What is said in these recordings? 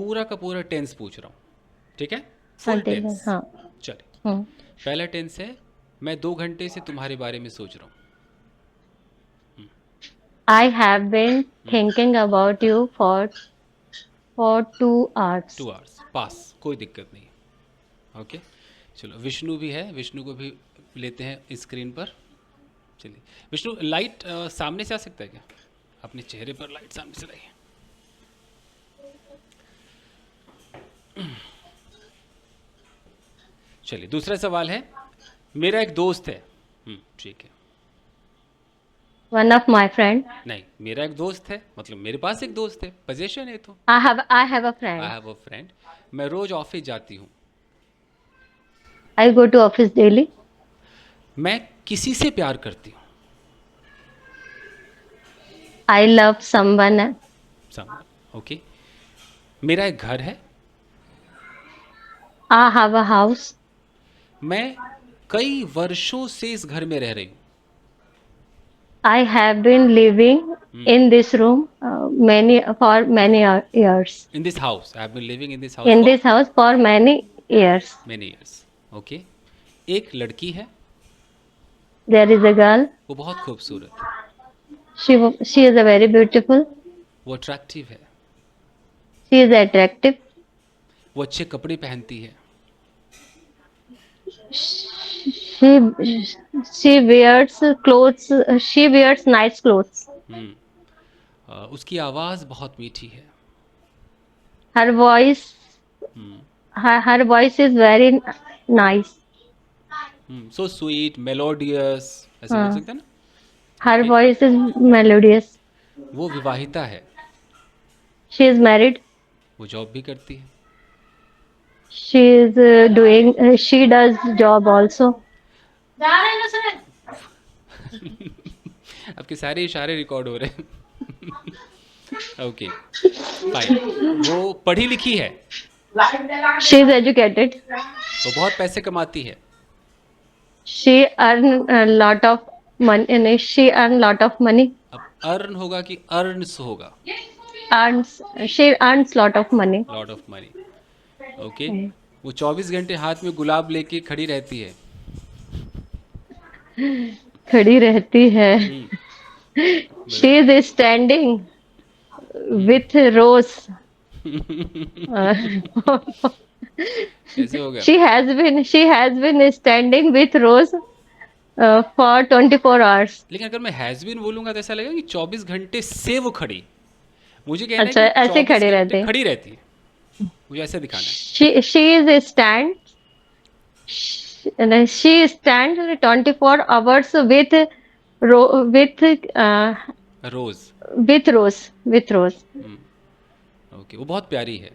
पूरा का पूरा टेंस पूछ रहा हूँ, ठीक है? Full continue, tense. हाँ। चलिए, हम्म। पहला टेंस है, मैं 2 घंटे से तुम्हारे बारे में सोच रहा आई हैव बीन हूँ। Thinking about you for 2 hours। 2 hours पास, कोई दिक्कत नहीं है। ओके, चलो विष्णु भी है, विष्णु को भी लेते हैं स्क्रीन पर। चलिए विष्णु, लाइट सामने से आ सकता है क्या? अपने चेहरे पर लाइट सामने से लाइए। चलिए दूसरा सवाल है, मेरा एक दोस्त है। ठीक है। One of my friend. नहीं, मेरा एक दोस्त है मतलब मेरे पास एक दोस्त है, पोजीशन है तो। I have a I friend. Have a friend. मैं रोज ऑफिस जाती हूँ। आई गो टू ऑफिस डेली। मैं किसी से प्यार करती हूँ। I love someone. समझ, ओके। मेरा एक घर है। I have a house. मैं कई वर्षों से इस घर में रह रही हूँ। I have been living in this room many years. In this house, I have been living in this house In for this house for many years. Many years. Okay, एक लड़की है, There is a girl. वो बहुत खूबसूरत है, She is a very beautiful. वो attractive है, She is attractive. वो अच्छे कपड़े पहनती है, She wears clothes. She wears nice clothes. उसकी आवाज़ बहुत मीठी है। Her voice her voice is very nice. So sweet melodious, ऐसे बोल Uh, सकते हैं ना? her okay. voice is melodious. वो विवाहिता है, She is married. वो जॉब भी करती है। She does job also. आपके सारे इशारे रिकॉर्ड हो रहे हैं। Okay, fine. वो पढ़ी लिखी है, She is educated. वो बहुत पैसे कमाती है। She earn a lot of money. She earn lot of money. अब अर्न होगा कि अर्न्स होगा? Earns she earns lot of money. Lot of money. Okay, वो 24 घंटे हाथ में गुलाब लेके खड़ी रहती है। खड़ी रहती है. हम्म, She बड़े- is standing with rose. Uh, कैसे होगा? she has been standing with rose for 24 hours. लेकिन अगर मैं हैज़ बीन बोलूंगा तो ऐसा लगेगा कि 24 घंटे से वो खड़ी। मुझे कहना है कि अच्छा, वो ऐसे 24 खड़े घंटे रहते. खड़ी रहती है, मुझे ऐसा दिखाना है। She is a stand. She stands 24 hours with rose. with rose. Okay, वो बहुत प्यारी है।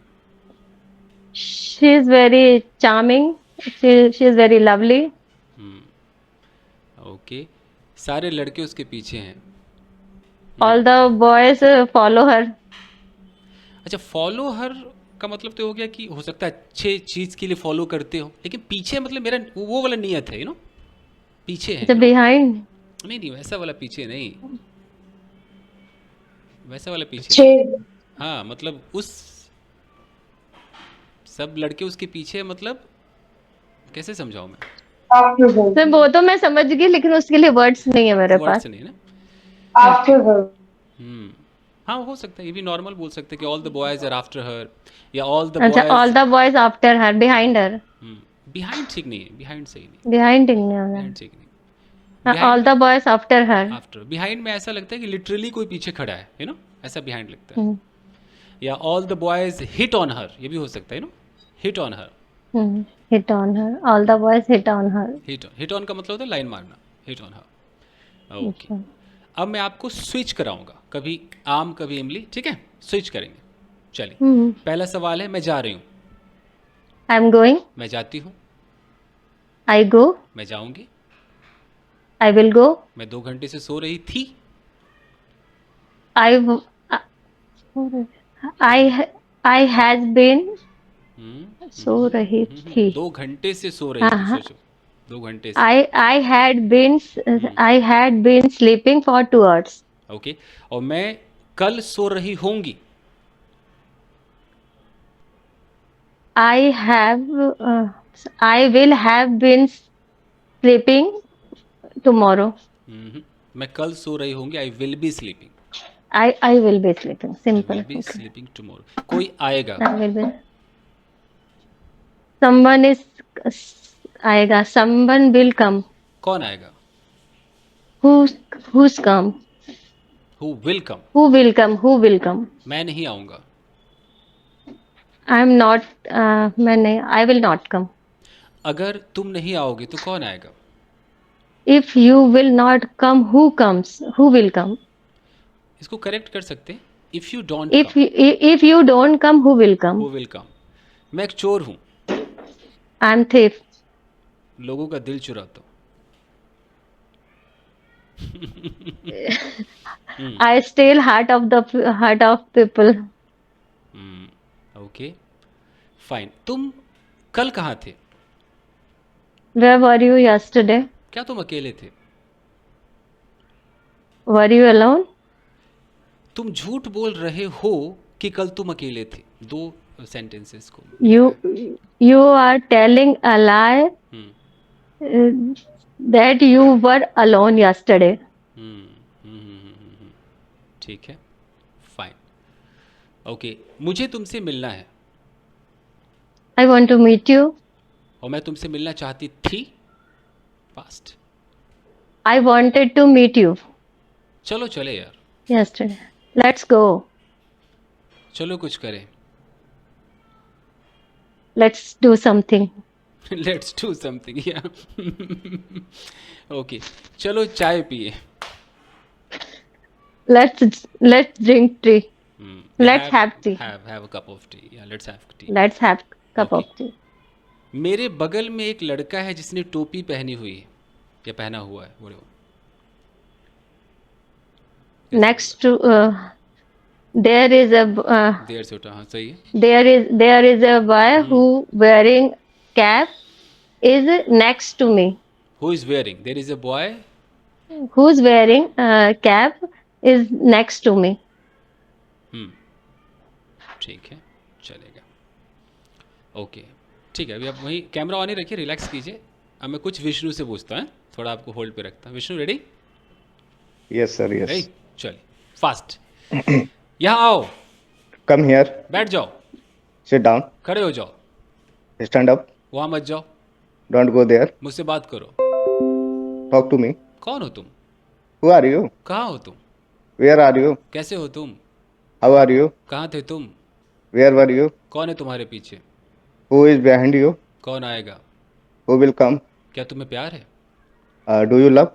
She is very charming. She is very lovely. Okay, सारे लड़के उसके पीछे हैं। All the boys follow her. अच्छा, फॉलो हर का मतलब तो हो गया कि हो सकता है अच्छे चीज़ के लिए फॉलो करते हो, लेकिन पीछे मतलब मेरा वो वाला नियत है, पीछे है, The behind. नहीं नहीं, वैसा वाला पीछे नहीं, वैसा वाला पीछे नहीं। अच्छे. हाँ मतलब उस सब लड़के उसके पीछे मतलब कैसे समझाऊं मैं? After her. तो वो तो मैं समझ गई, लेकिन उसके लिए वर्ड्स नहीं है मेरे पास. वर्ड्स नहीं है ना? After her. हम्म, हाँ हो सकता है, ये भी नॉर्मल बोल सकते हैं कि all the boys are after her, या ऑल द अच्छा, all boys. the boys after her, behind her. Behind ठीक नहीं है, बिहाइंड सही नहीं, Behind नहीं होगा. बिहाइंड ठीक नहीं। All behind, the boys after her. After, behind में ऐसा लगता है कि लिटरली कोई पीछे खड़ा है, ऐसा बिहाइंड लगता है। हम्म. या all the boys hit on her, ये भी हो सकता है, hit on her. Hit on her. All the boys hit on her. Hit on का मतलब होता है लाइन मारना, हिट ऑन हर। ओके, अच्छा. अब मैं आपको स्विच कराऊंगा, कभी आम कभी इमली, ठीक है? स्विच करेंगे। चलिए, पहला सवाल है, मैं जा रही हूँ। I'm going. मैं जाती हूँ। I go. मैं जाऊंगी। I will go. मैं 2 घंटे से सो रही थी। I w- I has been. सो रही थी. 2 घंटे से सो रही थी, हाँ. सोचो, 2 घंटे से। I had been sleeping for 2 hours. Okay, और मैं कल सो रही होंगी। I have, uh, I will have been sleeping tomorrow. मैं कल सो रही होंगी, I will be sleeping. I will be sleeping. I will Simple. Be Okay. Sleeping tomorrow. कोई आएगा। I will be. Someone is आएगा. Someone will come. कौन आएगा? Who's come? Who will come. Who will come? Who will come? मैं नहीं आऊँगा। I am not. मैं नहीं. I will not come. अगर तुम नहीं आओगे तो कौन आएगा? If you will not come, who comes? Who will come? इसको करेक्ट कर सकते हैं, if you don't come, If you don't come, who will come? Who will come. मैं एक चोर हूँ, I am thief. लोगों का दिल चुराता हूँ। I steal heart of people. Okay fine. तुम कल कहाँ थे? Where were you yesterday? क्या तुम अकेले थे? Were you alone? तुम झूठ बोल रहे हो कि कल तुम अकेले थे। दो सेंटेंसेस को You are telling a lie hmm, that you were alone yesterday. ठीक है फाइन। ओके मुझे तुमसे मिलना है I want to meet you. और मैं तुमसे मिलना चाहती थी। Past. I wanted to meet you चलो चले यार, yesterday. Let's go. चलो कुछ करें। Let's do something. Let's do something या ओके चलो चाय पिए। Let's drink tea. Let's have tea. have a cup of tea. Yeah, let's have tea. Let's have cup Okay. of tea. मेरे बगल में एक लड़का है जिसने टोपी पहनी हुई है या पहना हुआ है। बोलो। Next to there is a देर से उठा। हाँ सही है। there is a boy who wearing cap is next to me. Who is wearing? There is a boy. Who's wearing cap is next to me. ठीक है चलेगा। ओके ठीक है, अभी आप वहीं कैमरा ऑन ही रखिए, रिलैक्स कीजिए। अब मैं कुछ विष्णु से पूछता हूँ, थोड़ा आपको होल्ड पे रखता हूँ। Vishnu ready? Yes, sir. Yes. Ready चलिए फास्ट। यहाँ आओ, Come here. बैठ जाओ, Sit down. खड़े हो जाओ, Stand up. वहाँ मत जाओ, Don't go there. मुझसे बात करो। Talk to me. कौन हो तुम? Who are you? कहाँ हो तुम? Where are you? कैसे हो तुम? How are you? कहाँ थे तुम? Where were you? कौन है तुम्हारे पीछे? Who is behind you? कौन आएगा? Who will come? क्या तुम्हें प्यार है? Do you love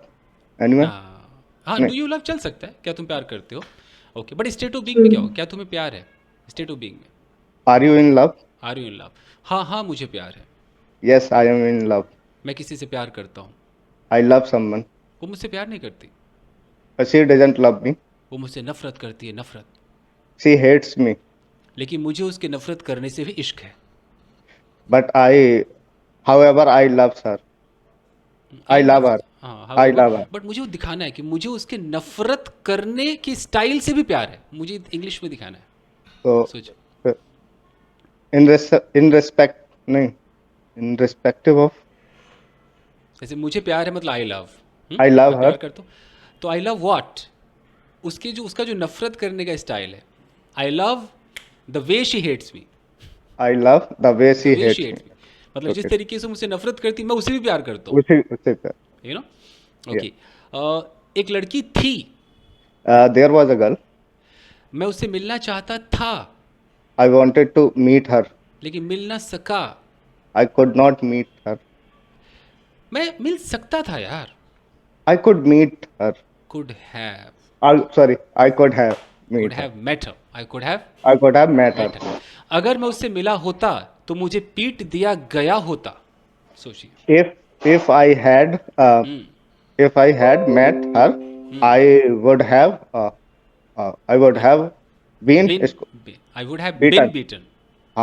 anyone? हाँ नहीं। डू यू लव चल सकता है, क्या तुम प्यार करते हो? Okay but state of being में क्या हो? क्या तुम्हें प्यार है? स्टेट ऑफ बीइंग में Are you in love? Are you in love? हाँ हाँ मुझे प्यार है, Yes, I am in love. मैं किसी से प्यार करता हूँ। I love someone. वो मुझसे प्यार नहीं करती, But she doesn't love me. वो मुझसे नफरत करती है, नफरत। She hates me. लेकिन मुझे उसके नफरत करने से भी इश्क है। But however, I love her. I love her. हाँ I love her. बट मुझे वो दिखाना है कि मुझे उसके नफरत करने की स्टाइल से भी प्यार है, मुझे इंग्लिश में दिखाना है। So, सोचो। in respect, नहीं, in respective of, जैसे मुझे प्यार है मतलब आई लव। I love प्यार her. करता हूँ तो आई लव व्हाट, उसका जो नफरत करने का स्टाइल है। I love the way she hates me, I love the way she way hates she me. Hates me, मतलब जिस Okay. तरीके से मुझसे नफरत करती मैं उसे भी प्यार करता हूँ, उसे प्यार. You know. ओके एक लड़की थी, There was a girl. मैं उससे मिलना चाहता था I wanted to meet her. लेकिन मिल ना सका। I could not meet her. मैं मिल सकता था यार, I could meet her. Could have, Sorry, I could have could meet her. Have met her, I could have I could have met her. Met her. अगर मैं उससे मिला होता तो मुझे पीट दिया गया होता। सोचिए। If I had met her, I would have been I would have Beaten. Been beaten,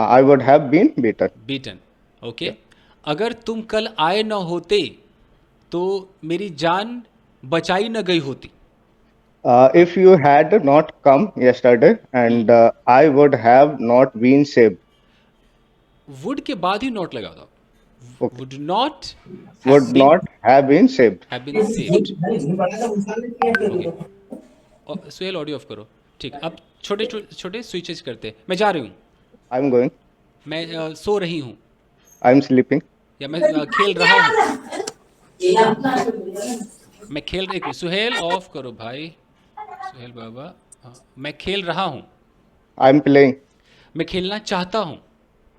I would have been beaten. Beaten. Okay अगर तुम कल आए न होते तो मेरी जान बचाई न गई होती। If you had not come yesterday, and I would have not been saved. Would के बाद ही नॉट लगा दो. Okay. Would not Would not have been saved. Have been saved. Okay. और सुहेल ऑडियो ऑफ करो. ठीक. अब छोटे छोटे स्विचेस करते हैं. मैं जा रही हूँ. I'm going. मैं सो रही हूँ. I'm sleeping. या मैं खेल रहा हूँ. मैं खेल रही. सुहेल ऑफ करो भाई. सुहेल बाबा. हाँ, मैं खेल रहा हूँ. I'm playing. मैं खेलना चाहता हूँ.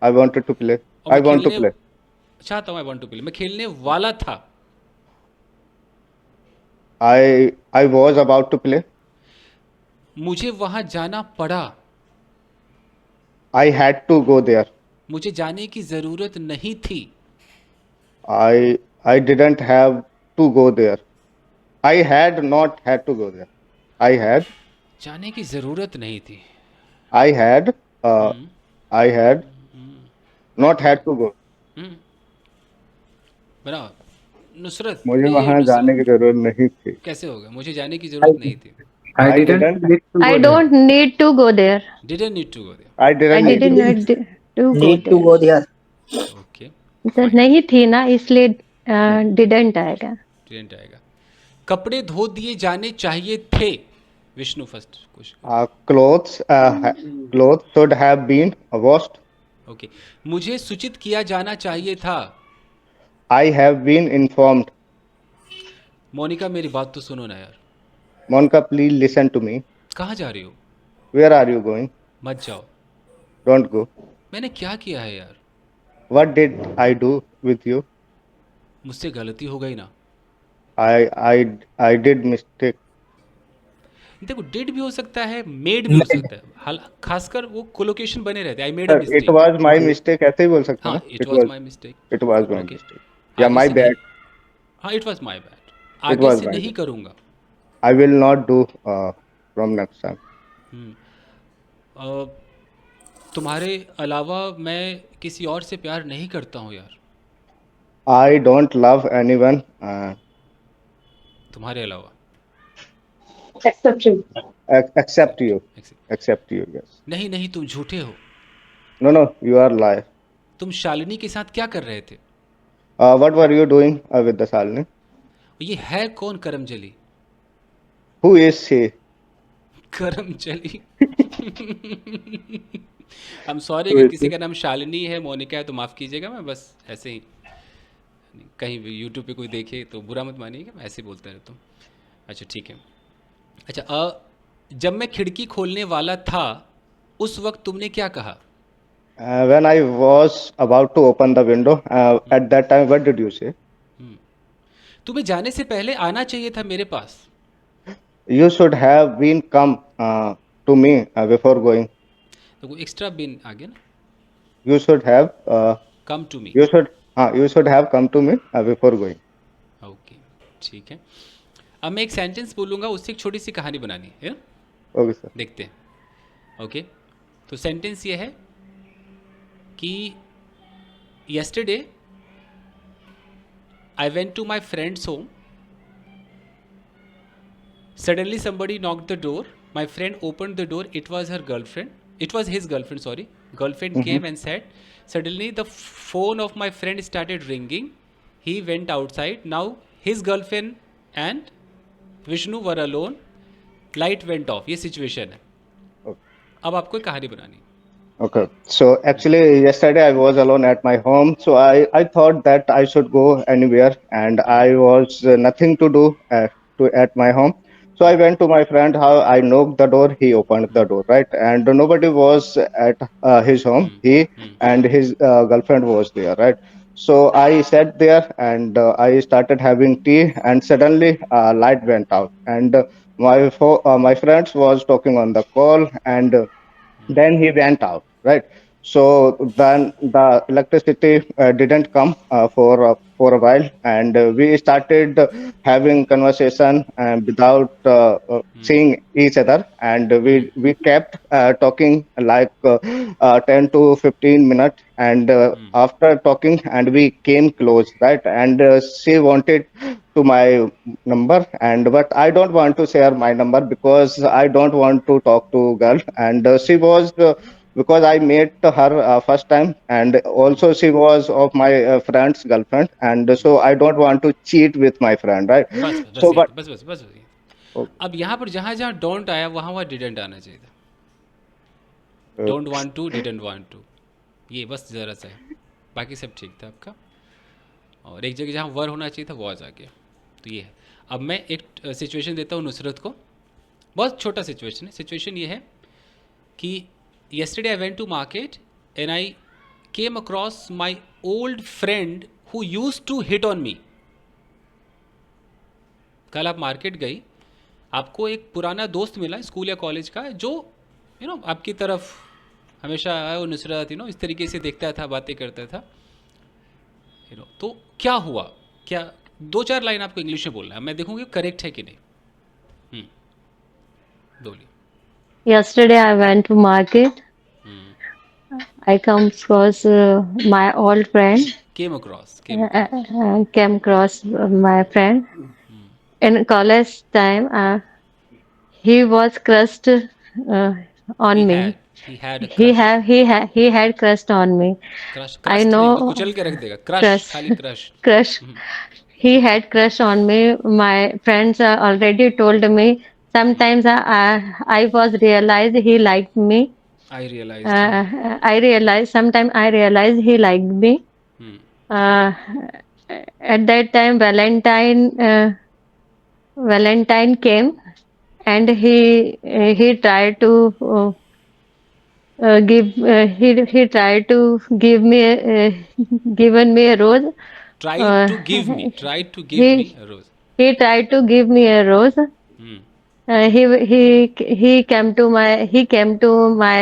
I wanted to play. और I मैं want to खेलने play. चाहता हूँ. I want to play. मैं खेलने वाला था. I was about to play. मुझे वहां जाना पड़ा. I had to go there. मुझे जाने की जरूरत नहीं थी. I didn't have to go there. I had not had to go there. I had जाने की जरूरत नहीं थी. I had I had not had to go. हम्म. बराबर. नुसरत. मुझे ये वहां नुसरत जाने की जरूरत नहीं थी. कैसे होगा? मुझे जाने की जरूरत नहीं थी. I I didn't didn't need to I go there. don't need to go there. Didn't need to go there. I I didn't need didn't need to go Need to there. go there. Okay. तो नहीं थी ना, इसलिए didn't आएगा. Didn't आएगा. कपड़े धो दिए जाने चाहिए थे. विष्णु फर्स्ट कुछ. clothes should have been washed. Okay. मुझे सूचित किया जाना चाहिए था. I have been informed. Monika मेरी बात तो सुनो ना यार. Monica, please listen to me. कहाँ जा रही हो? Where are you going? मत जाओ. Don't go. मैंने क्या किया है यार? What did I do with you? मुझसे गलती हो गई ना. I did mistake. देखो डिड भी हो सकता है, मेड भी हो सकता है. खासकर वो कोलोकेशन बने रहते हैं. I made a Sir, it mistake. was my mistake. ऐसे ही बोल सकते हैं हाँ, ना? It was my mistake. It was my Okay. mistake. Yeah, my bad. हाँ, इट वाज माय बैड. आगे was से my नहीं bad. करूँगा. I will not do from next time. तुम्हारे अलावा मैं किसी और से प्यार नहीं करता हूँ यार. I don't love anyone तुम्हारे अलावा. Except you. except you. Except- Except you, yes. नहीं नहीं, तुम झूठे हो. No, you are liar. तुम शालिनी के साथ क्या कर रहे थे? What were you doing with the Shalini? ये है कौन करमजली? Who is she? करमजली. आई एम सॉरी Who अगर is किसी she? का नाम शालिनी है, मोनिका है तो माफ़ कीजिएगा. मैं बस ऐसे ही कहीं भी यूट्यूब पे कोई देखे तो बुरा मत मानिएगा. मैं ऐसे ही बोलता रहता हूँ. अच्छा ठीक है. अच्छा जब मैं खिड़की खोलने वाला था उस वक्त तुमने क्या कहा? When I was about to open the window, at that time, what did you say? तुम्हें जाने से पहले आना चाहिए था मेरे पास. You should have been come to me before going. तो कोई एक्स्ट्रा बिन आ गया ना. You should have come to me. you should have come to me before going. ओके ठीक है. अब मैं एक सेंटेंस बोलूँगा, उससे एक छोटी सी कहानी बनानी है ना. Okay, sir. देखते हैं. ओके. तो सेंटेंस ये है कि yesterday I went to my friend's home. Suddenly somebody knocked the door. My friend opened the door. It was her girlfriend. It was his girlfriend, sorry. Girlfriend came and said, suddenly the phone of my friend started ringing. He went outside. Now his girlfriend and Vishnu were alone. Light went off. ये situation है. Okay. अब आपको एक कहानी बनानी है. Okay. So actually, yesterday I was alone at my home. So I thought that I should go anywhere, and I was nothing to do at my home. So I went to my friend. How I knocked the door, he opened the door, right? And nobody was at his home. He and his girlfriend was there, right? So I sat there and I started having tea, and suddenly light went out, and my friends was talking on the call, and then he went out, right? So then the electricity didn't come for a while, and we started having conversation without seeing each other, and we kept talking like 10 to 15 minutes, and after talking, and we came close, right? And she wanted to my number, and but I don't want to share my number because I don't want to talk to girl, and she was because I met her first time, and also she was of my friend's girlfriend, and so I don't want to cheat with my friend, right? बस बस So, यही but था, बस यही था। अब यहाँ पर जहाँ जहाँ डोंट आया वहाँ वहाँ डिडेंट आना चाहिए था। uh, don't want to, didn't want to, ये बस ज़रा सा है, बाकी सब ठीक था आपका। और एक जगह जहाँ वर होना चाहिए था वॉज आ गया, तो ये है। अब मैं एक सिचुएशन देता हूँ नुसरत को, बहुत छोटा सिचुएशन है। सिचुएशन ये है कि yesterday I went to market and I came across my old friend who used to hit on me। कल आप मार्केट गई, आपको एक पुराना दोस्त मिला स्कूल या कॉलेज का, जो आपकी तरफ हमेशा आया, वो नुसरत इस तरीके से देखता था, बातें करता था। तो क्या हुआ, क्या 2-4 लाइन आपको इंग्लिश में बोलना है, मैं देखूंगी करेक्ट है कि नहीं। बोलिए। Yesterday I went to market. I come across my old friend. Came across Came across my friend in college time. He was crushed on me. He had crush. He had crushed on me. Crush, I crust नहीं, know कुचल के रख देगा, crush, crush खाली crush. crush. He had crush on me. My friends already told me. Sometimes I was realized he liked me. I realised. Sometimes I realized he liked me. Uh, at that time, Valentine came, and he tried to he tried to give me given me a rose. Try Uh, to give me, try to give me he a rose. he tried to give me a rose. He came to my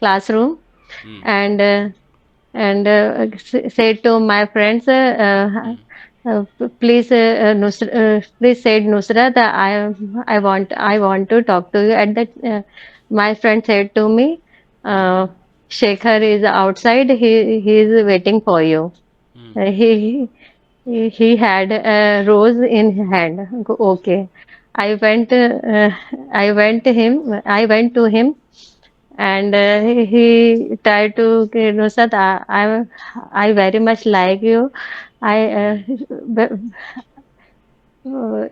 classroom, and said to my friends, please, please said Nusrat, I want to talk to you. At that, my friend said to me, Shekhar is outside. He is waiting for you. He had a rose in hand. Okay, I went. I went to him, and he tried to, Nusrat, I very much like you. I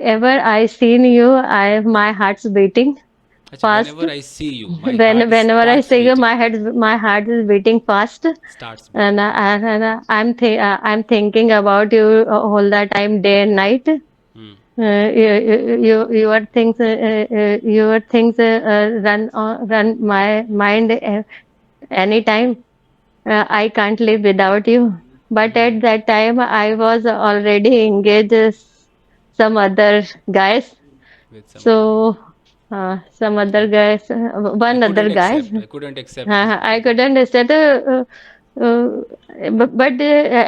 ever I seen you, I my heart's beating अच्छा, when fast. Ever I see you my heart Whenever I starts see you, beating. my heart is beating fast, starts and, beating. I'm thinking about you all the time, day and night. Your things run my mind anytime. I can't live without you. But at that time, I was already engaged some other guys. With some other guy. So, some other guys, I one other couldn't guy. Accept, I couldn't accept this I behaviour. couldn't understand. But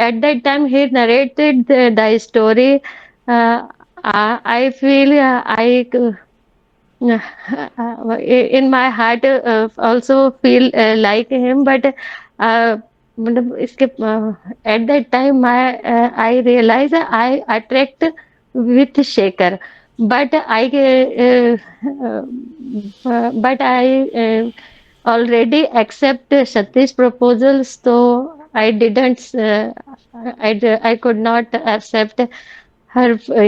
at that time, he narrated the story. I feel in my heart also feel like him, but मतलब इसके at that time I realize I attract with Shekhar, but I already accept Satish proposals, so I didn't I could not accept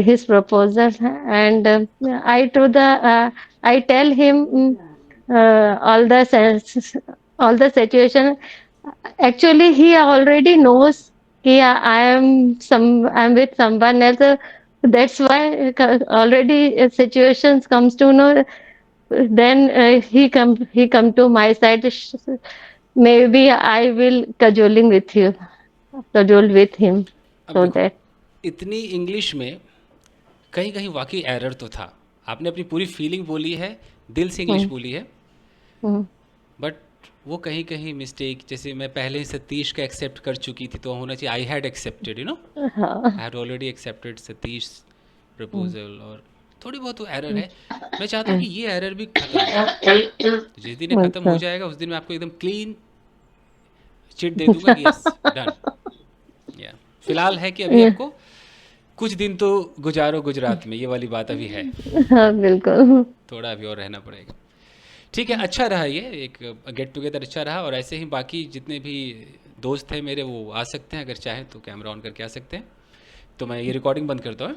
his proposal, and I tell him all the situation. Actually, he already knows that I'm with someone else. That's why already situations comes to know. Then he come to my side. Maybe I will cajole with him, अब so देखो, that. इतनी English में कहीं कहीं वाकई error तो था। आपने अपनी पूरी फीलिंग बोली है, दिल से इंग्लिश Hmm. बोली है, Hmm. बट वो कहीं कहीं मिस्टेक, जैसे मैं पहले ही सतीश का एक्सेप्ट कर चुकी थी, तो होना चाहिए I had accepted, I had already accepted Satish proposal, और थोड़ी बहुत वो एरर है। मैं चाहता हूँ कि ये एरर भी खत्म हो जाए। तो जिस दिन ये खत्म हो अच्छा। जाएगा उस दिन मैं आपको एकदम क्लीन चिट दे दूंगा कि यस डन। या फिलहाल है कि अभी आपको कुछ दिन तो गुजारो गुजरात में, ये वाली बात अभी है, हाँ, बिल्कुल। थोड़ा अभी और रहना पड़ेगा। ठीक है, अच्छा रहा ये एक गेट टुगेदर, अच्छा रहा। और ऐसे ही बाकी जितने भी दोस्त हैं मेरे वो आ सकते हैं, अगर चाहें तो कैमरा ऑन करके आ सकते हैं। तो मैं ये रिकॉर्डिंग बंद करता हूँ।